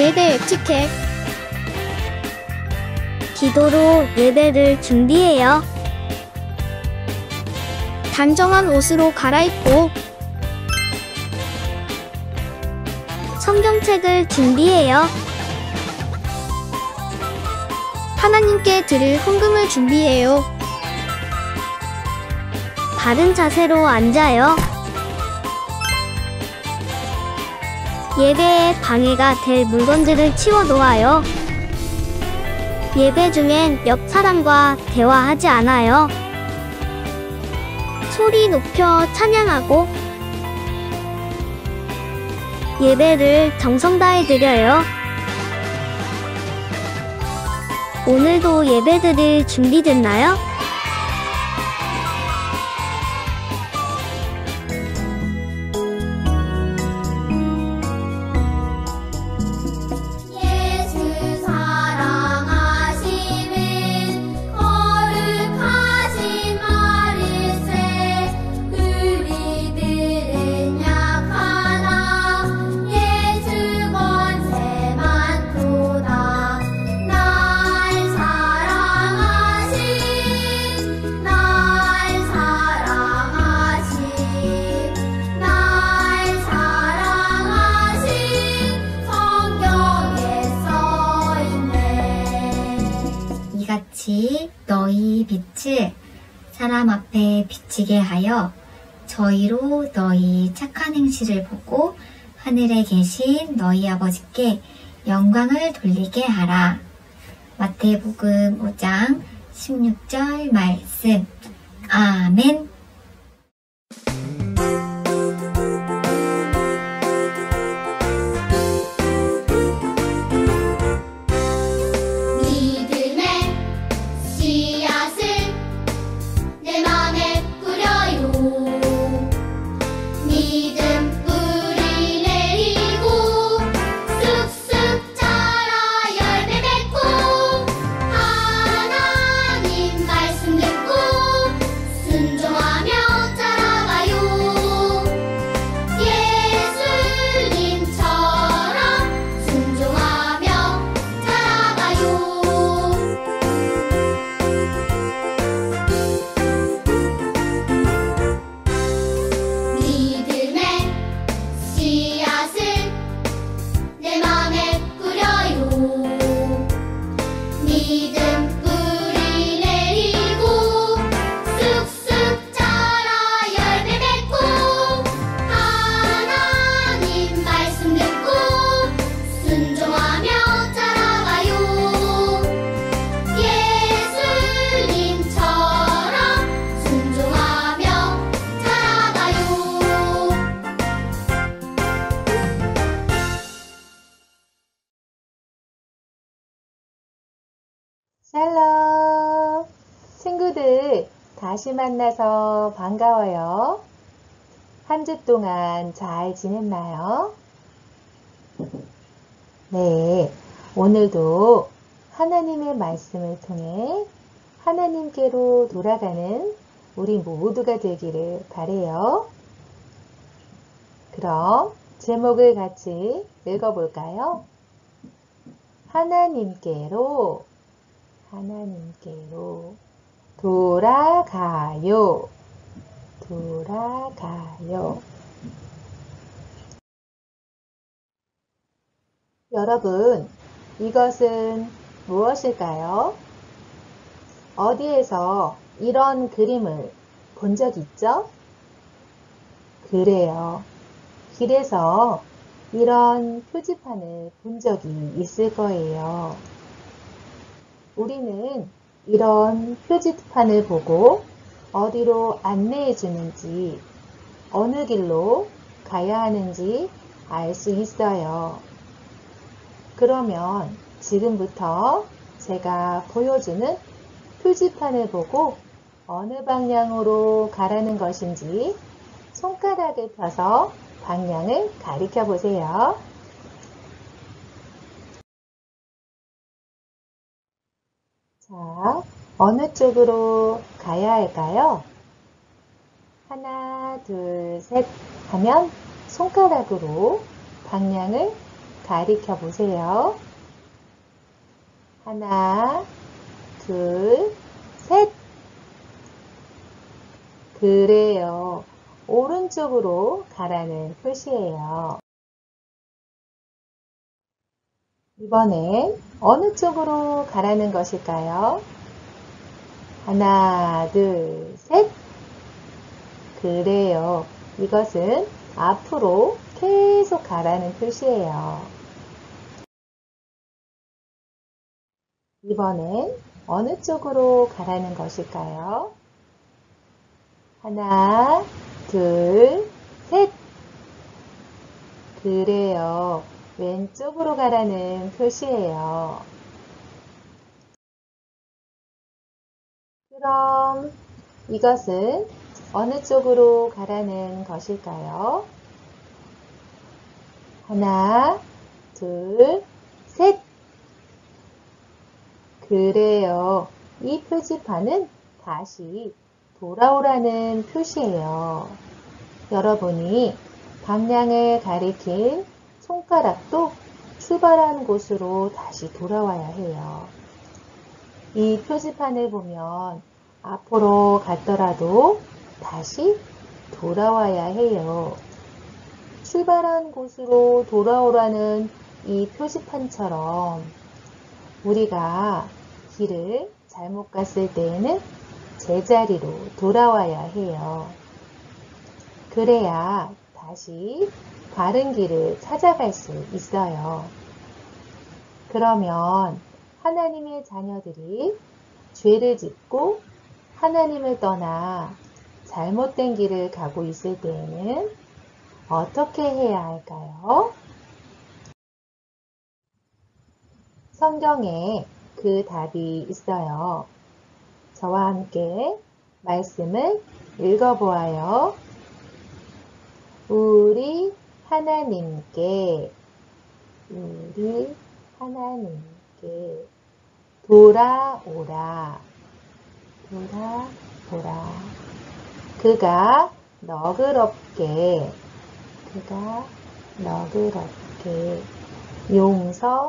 예배 에티켓. 기도로 예배를 준비해요. 단정한 옷으로 갈아입고 성경책을 준비해요. 하나님께 드릴 헌금을 준비해요. 바른 자세로 앉아요. 예배에 방해가 될 물건들을 치워 놓아요. 예배 중엔 옆 사람과 대화하지 않아요. 소리 높여 찬양하고 예배를 정성 다해 드려요. 오늘도 예배드릴 준비됐나요? 이같이 너희 빛을 사람 앞에 비치게 하여 저희로 너희 착한 행실을 보고 하늘에 계신 너희 아버지께 영광을 돌리게 하라. 마태복음 5장 16절 말씀. 아멘. 샬롬! 친구들, 다시 만나서 반가워요. 한 주 동안 잘 지냈나요? 네, 오늘도 하나님의 말씀을 통해 하나님께로 돌아가는 우리 모두가 되기를 바래요. 그럼 제목을 같이 읽어볼까요? 하나님께로 돌아가요. 여러분, 이것은 무엇일까요? 어디에서 이런 그림을 본 적 있죠? 그래요. 길에서 이런 표지판을 본 적이 있을 거예요. 우리는 이런 표지판을 보고 어디로 안내해 주는지, 어느 길로 가야 하는지 알 수 있어요. 그러면 지금부터 제가 보여주는 표지판을 보고 어느 방향으로 가라는 것인지 손가락을 펴서 방향을 가리켜 보세요. 자, 어느 쪽으로 가야 할까요? 하나, 둘, 셋 하면 손가락으로 방향을 가리켜 보세요. 하나, 둘, 셋. 그래요. 오른쪽으로 가라는 표시예요. 이번엔 어느 쪽으로 가라는 것일까요? 하나, 둘, 셋. 그래요. 이것은 앞으로 계속 가라는 표시예요. 이번엔 어느 쪽으로 가라는 것일까요? 하나, 둘, 셋. 그래요. 왼쪽으로 가라는 표시예요. 그럼 이것은 어느 쪽으로 가라는 것일까요? 하나, 둘, 셋. 그래요. 이 표지판은 다시 돌아오라는 표시예요. 여러분이 방향을 가리킨 손가락도 출발한 곳으로 다시 돌아와야 해요. 이 표지판을 보면 앞으로 갔더라도 다시 돌아와야 해요. 출발한 곳으로 돌아오라는 이 표지판처럼 우리가 길을 잘못 갔을 때에는 제자리로 돌아와야 해요. 그래야 다시 바른 길을 찾아갈 수 있어요. 그러면 하나님의 자녀들이 죄를 짓고 하나님을 떠나 잘못된 길을 가고 있을 때에는 어떻게 해야 할까요? 성경에 그 답이 있어요. 저와 함께 말씀을 읽어보아요. 우리 하나님께 돌아오라. 그가 너그럽게 용서하시리라.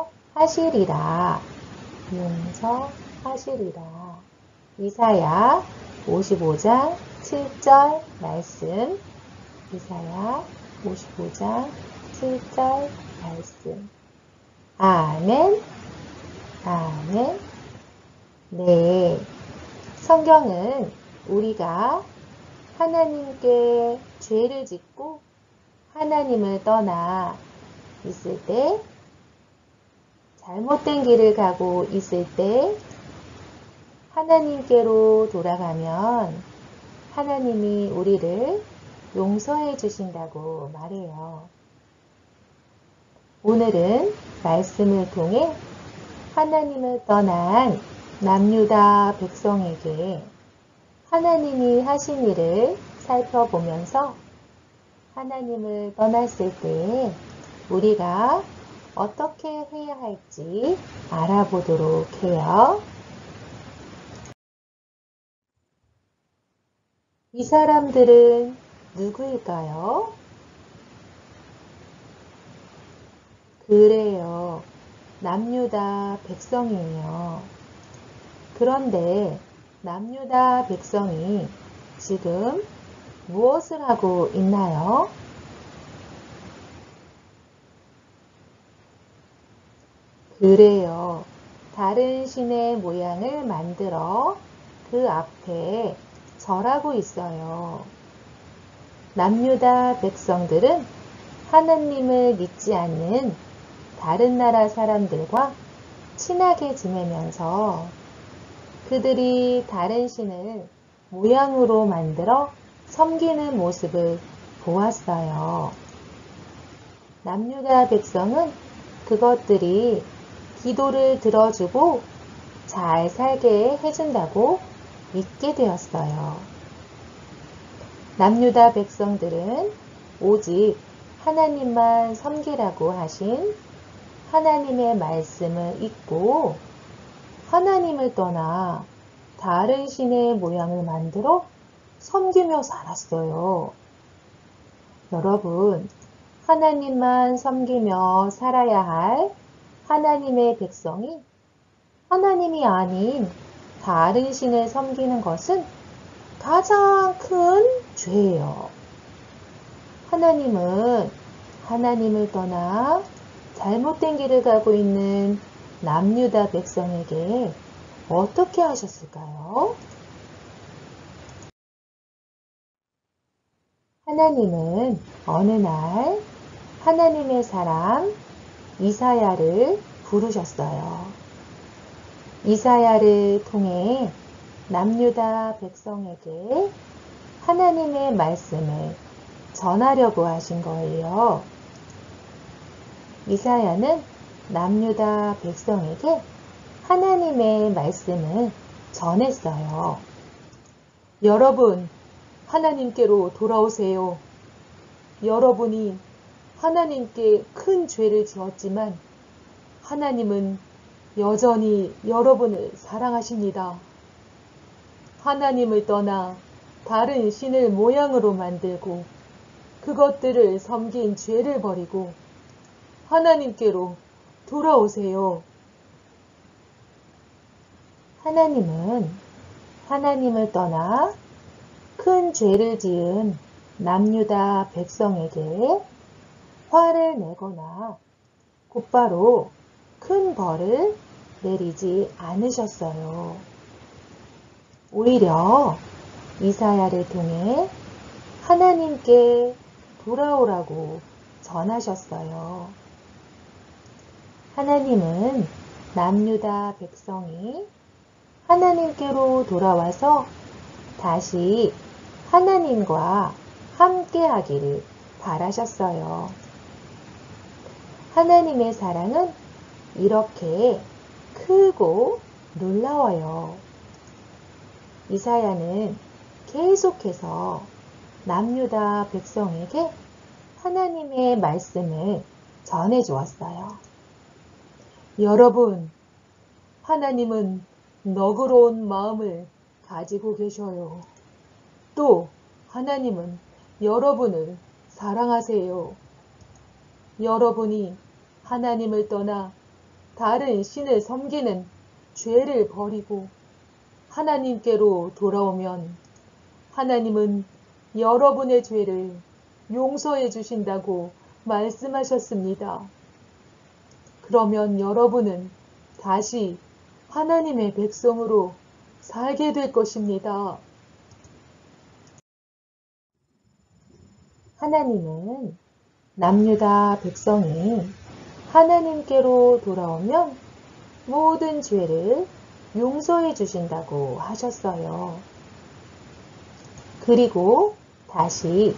이사야 55장 7절 말씀. 이사야 55장 7절 말씀. 아멘. 아멘. 네. 성경은 우리가 하나님께 죄를 짓고 하나님을 떠나 있을 때, 잘못된 길을 가고 있을 때 하나님께로 돌아가면 하나님이 우리를 용서해 주신다고 말해요. 오늘은 말씀을 통해 하나님을 떠난 남유다 백성에게 하나님이 하신 일을 살펴보면서 하나님을 떠났을 때 우리가 어떻게 해야 할지 알아보도록 해요. 이 사람들은 누구일까요? 그래요. 남유다 백성이에요. 그런데 남유다 백성이 지금 무엇을 하고 있나요? 그래요. 다른 신의 모양을 만들어 그 앞에 절하고 있어요. 남유다 백성들은 하나님을 믿지 않는 다른 나라 사람들과 친하게 지내면서 그들이 다른 신을 모양으로 만들어 섬기는 모습을 보았어요. 남유다 백성은 그것들이 기도를 들어주고 잘 살게 해준다고 믿게 되었어요. 남유다 백성들은 오직 하나님만 섬기라고 하신 하나님의 말씀을 잊고 하나님을 떠나 다른 신의 모양을 만들어 섬기며 살았어요. 여러분, 하나님만 섬기며 살아야 할 하나님의 백성이 하나님이 아닌 다른 신을 섬기는 것은 가장 큰 죄예요. 하나님은 하나님을 떠나 잘못된 길을 가고 있는 남유다 백성에게 어떻게 하셨을까요? 하나님은 어느 날 하나님의 사람 이사야를 부르셨어요. 이사야를 통해 남유다 백성에게 하나님의 말씀을 전하려고 하신 거예요. 이사야는 남유다 백성에게 하나님의 말씀을 전했어요. 여러분, 하나님께로 돌아오세요. 여러분이 하나님께 큰 죄를 지었지만 하나님은 여전히 여러분을 사랑하십니다. 하나님을 떠나 다른 신을 모양으로 만들고 그것들을 섬긴 죄를 버리고 하나님께로 돌아오세요. 하나님은 하나님을 떠나 큰 죄를 지은 남유다 백성에게 화를 내거나 곧바로 큰 벌을 내리지 않으셨어요. 오히려 이사야를 통해 하나님께 돌아오라고 전하셨어요. 하나님은 남유다 백성이 하나님께로 돌아와서 다시 하나님과 함께 하기를 바라셨어요. 하나님의 사랑은 이렇게 크고 놀라워요. 이사야는 계속해서 남유다 백성에게 하나님의 말씀을 전해 주었어요. 여러분, 하나님은 너그러운 마음을 가지고 계셔요. 또 하나님은 여러분을 사랑하세요. 여러분이 하나님을 떠나 다른 신을 섬기는 죄를 버리고 하나님께로 돌아오면 하나님은 여러분의 죄를 용서해 주신다고 말씀하셨습니다. 그러면 여러분은 다시 하나님의 백성으로 살게 될 것입니다. 하나님은 남유다 백성이 하나님께로 돌아오면 모든 죄를 용서해 주신다고 하셨어요. 그리고 다시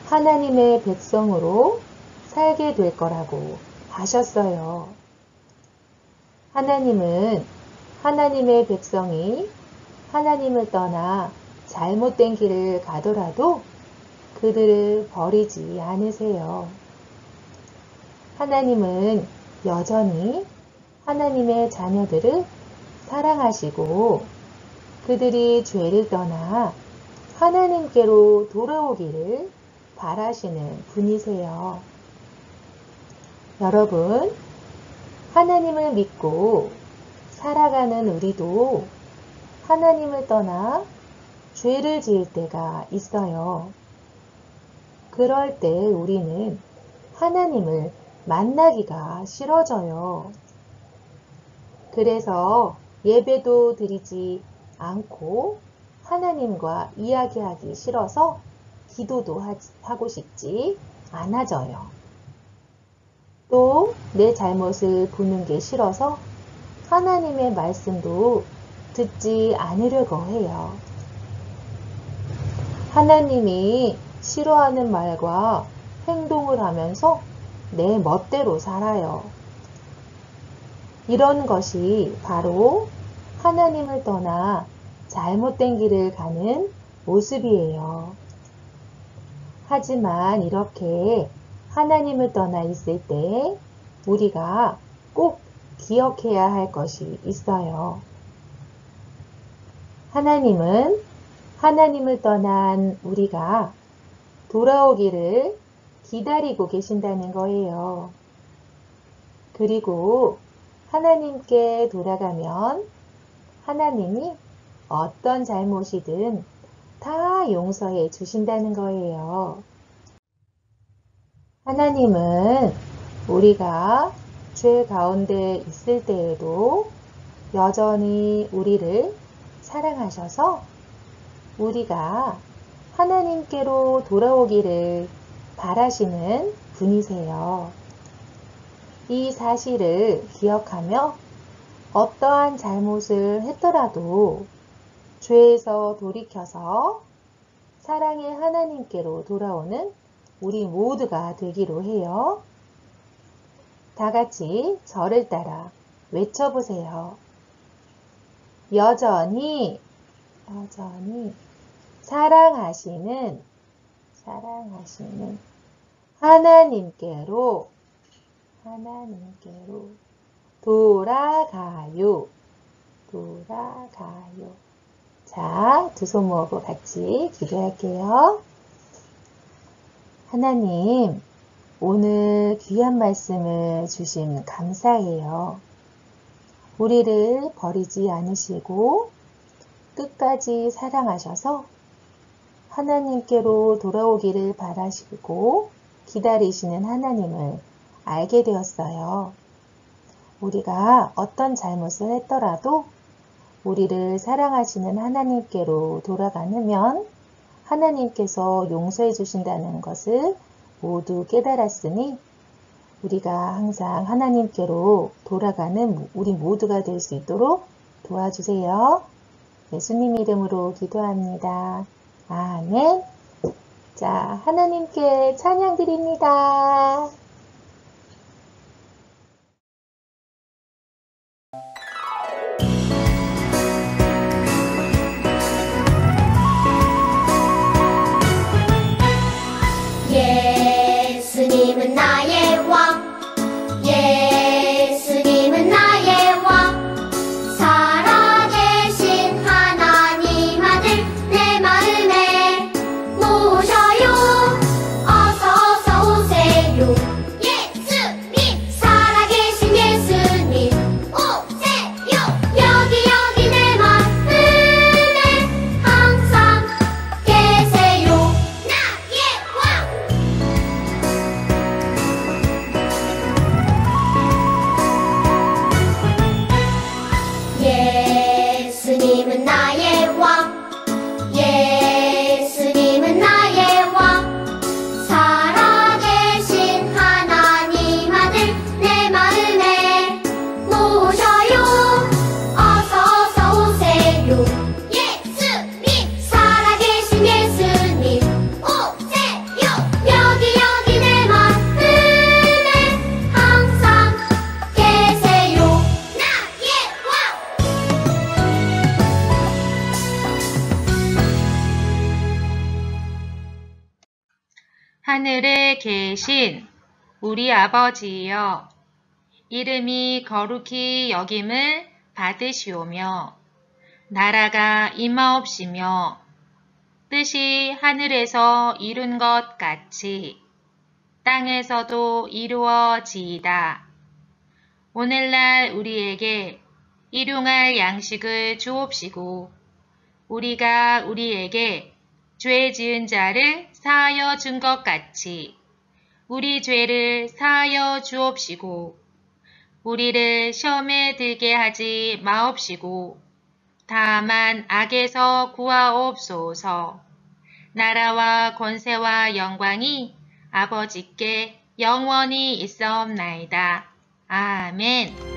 하나님의 백성으로 살게 될 거라고 하셨어요. 하나님은 하나님의 백성이 하나님을 떠나 잘못된 길을 가더라도 그들을 버리지 않으세요. 하나님은 여전히 하나님의 자녀들을 사랑하시고 그들이 죄를 떠나 하나님께로 돌아오기를 바라시는 분이세요. 여러분, 하나님을 믿고 살아가는 우리도 하나님을 떠나 죄를 지을 때가 있어요. 그럴 때 우리는 하나님을 만나기가 싫어져요. 그래서 예배도 드리지 않고 하나님과 이야기하기 싫어서 기도도 하고 싶지 않아져요. 또 내 잘못을 보는 게 싫어서 하나님의 말씀도 듣지 않으려고 해요. 하나님이 싫어하는 말과 행동을 하면서 내 멋대로 살아요. 이런 것이 바로 하나님을 떠나 잘못된 길을 가는 모습이에요. 하지만 이렇게 하나님을 떠나 있을 때 우리가 꼭 기억해야 할 것이 있어요. 하나님은 하나님을 떠난 우리가 돌아오기를 기다리고 계신다는 거예요. 그리고 하나님께 돌아가면 하나님이 어떤 잘못이든 다 용서해 주신다는 거예요. 하나님은 우리가 죄 가운데 있을 때에도 여전히 우리를 사랑하셔서 우리가 하나님께로 돌아오기를 바라시는 분이세요. 이 사실을 기억하며 어떠한 잘못을 했더라도 죄에서 돌이켜서 사랑의 하나님께로 돌아오는 우리 모두가 되기로 해요. 다 같이 저를 따라 외쳐보세요. 여전히 사랑하시는 하나님께로 돌아가요. 자, 두 손 모으고 같이 기도할게요. 하나님, 오늘 귀한 말씀을 주심 감사해요. 우리를 버리지 않으시고 끝까지 사랑하셔서 하나님께로 돌아오기를 바라시고 기다리시는 하나님을 알게 되었어요. 우리가 어떤 잘못을 했더라도 우리를 사랑하시는 하나님께로 돌아가면 하나님께서 용서해 주신다는 것을 모두 깨달았으니 우리가 항상 하나님께로 돌아가는 우리 모두가 될 수 있도록 도와주세요. 예수님 이름으로 기도합니다. 아멘. 자, 하나님께 찬양 드립니다. 예수님은 나의 왕, 예수님은 나의 왕, 살아계신 하나님 아들 내 마음에 모셔요. 어서 오세요. 예수님, 살아계신 예수님 오세요. 여기 내 마음에 항상 계세요. 나의 왕. 예수님은 나의 왕, 예수님은 나의 왕, 살아계신 하나님 아들 내 마음에 모셔요. 어서 오세요. 예수님, 살아계신 예수님 오세요. 여기 내 마음에 항상 계세요. 나의 왕. 하늘에 계신 우리 아버지여, 이름이 거룩히 여김을 받으시오며 나라가 임하옵시며 뜻이 하늘에서 이룬 것 같이 땅에서도 이루어지이다. 오늘날 우리에게 일용할 양식을 주옵시고 우리가 우리에게 죄 지은 자를 사하여 준 것 같이 우리 죄를 사하여 주옵시고 우리를 시험에 들게 하지 마옵시고 다만 악에서 구하옵소서. 나라와 권세와 영광이 아버지께 영원히 있사옵나이다. 아멘.